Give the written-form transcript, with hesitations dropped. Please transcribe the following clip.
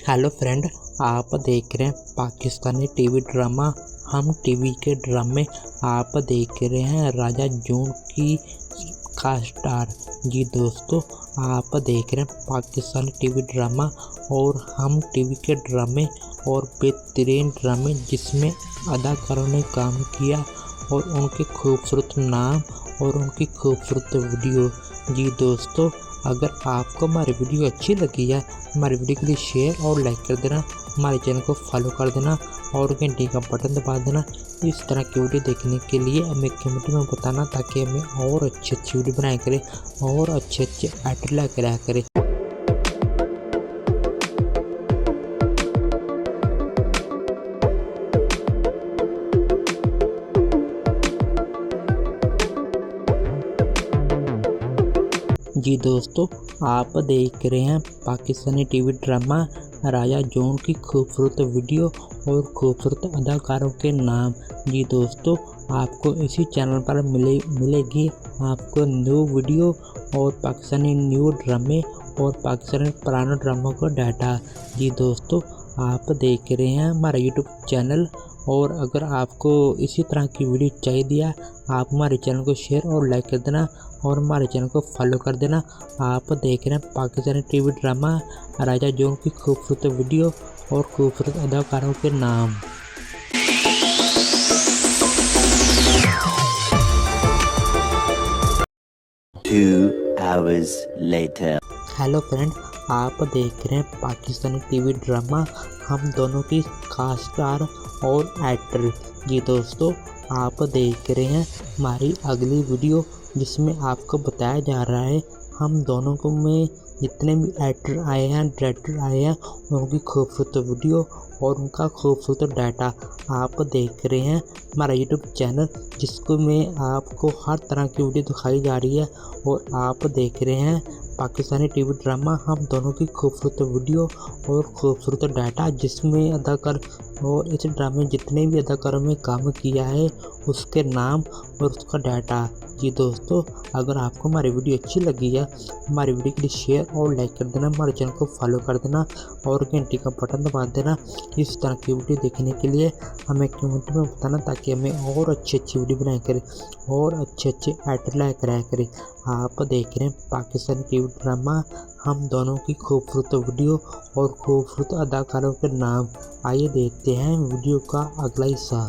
Hello friend, आप देख रहे हैं पाकिस्तानी टीवी ड्रामा हम टीवी के ड्रामे। आप देख रहे हैं राजा जून की का स्टार। जी दोस्तों, आप देख रहे हैं पाकिस्तानी टीवी ड्रामा और हम टीवी के ड्रामे और बेहतरीन ड्रामे जिसमें अदाकारों ने काम किया और उनके खूबसूरत नाम और उनकी खूबसूरत वीडियो। जी दोस्तों, अगर आपको हमारी वीडियो अच्छी लगी है, हमारी वीडियो के लिए शेयर और लाइक कर देना, हमारे चैनल को फॉलो कर देना और घंटी का बटन दबा देना। इस तरह की वीडियो देखने के लिए हमें कमेंट में बताना, ताकि हमें और अच्छी वीडियो बनाया करें और अच्छे एक्टर ला कराया करें। जी दोस्तों, आप देख रहे हैं पाकिस्तानी टीवी ड्रामा राजा जून की खूबसूरत वीडियो और खूबसूरत अदाकारों के नाम। जी दोस्तों, आपको इसी चैनल पर मिलेगी आपको न्यू वीडियो और पाकिस्तानी न्यू ड्रामे और पाकिस्तानी पुराने ड्रामों का डाटा। जी दोस्तों, आप देख रहे हैं हमारा यूट्यूब चैनल, और अगर आपको इसी तरह की वीडियो चाहिए आप हमारे चैनल को शेयर और लाइक कर देना और हमारे चैनल को फॉलो कर देना। आप देख रहे हैं पाकिस्तानी टीवी ड्रामा राजा जून की खूबसूरत वीडियो और खूबसूरत अदाकारों के नाम। हेलो फ्रेंड, आप देख रहे हैं पाकिस्तानी टीवी ड्रामा हम दोनों की खास स्टार और एक्टर। जी दोस्तों, आप देख रहे हैं हमारी अगली वीडियो, जिसमें आपको बताया जा रहा है हम दोनों को में जितने भी एक्टर आए हैं, डायरेक्टर आए हैं, उनकी खूबसूरत वीडियो और उनका खूबसूरत डाटा। आप देख रहे हैं हमारा यूट्यूब चैनल, जिसको में आपको हर तरह की वीडियो दिखाई जा रही है, और आप देख रहे हैं पाकिस्तानी टीवी ड्रामा हम दोनों की खूबसूरत वीडियो और खूबसूरत डाटा, जिसमें अदाकार और इस ड्रामे जितने भी अदाकारों में काम किया है उसके नाम और उसका डाटा। जी दोस्तों, अगर आपको हमारी वीडियो अच्छी लगी है, हमारी वीडियो के लिए शेयर और लाइक कर देना, हमारे चैनल को फॉलो कर देना और घंटी का बटन दबा देना। इस तरह की वीडियो देखने के लिए हमें कमेंट में बताना, ताकि हमें और अच्छी वीडियो बनाया करें और अच्छे एक्टर लाया कराया करें। आप देख रहे हैं पाकिस्तानी टीवी ड्रामा हम दोनों की खूबसूरत वीडियो और खूबसूरत अदाकारों के नाम। आइए देखते हैं वीडियो का अगला हिस्सा।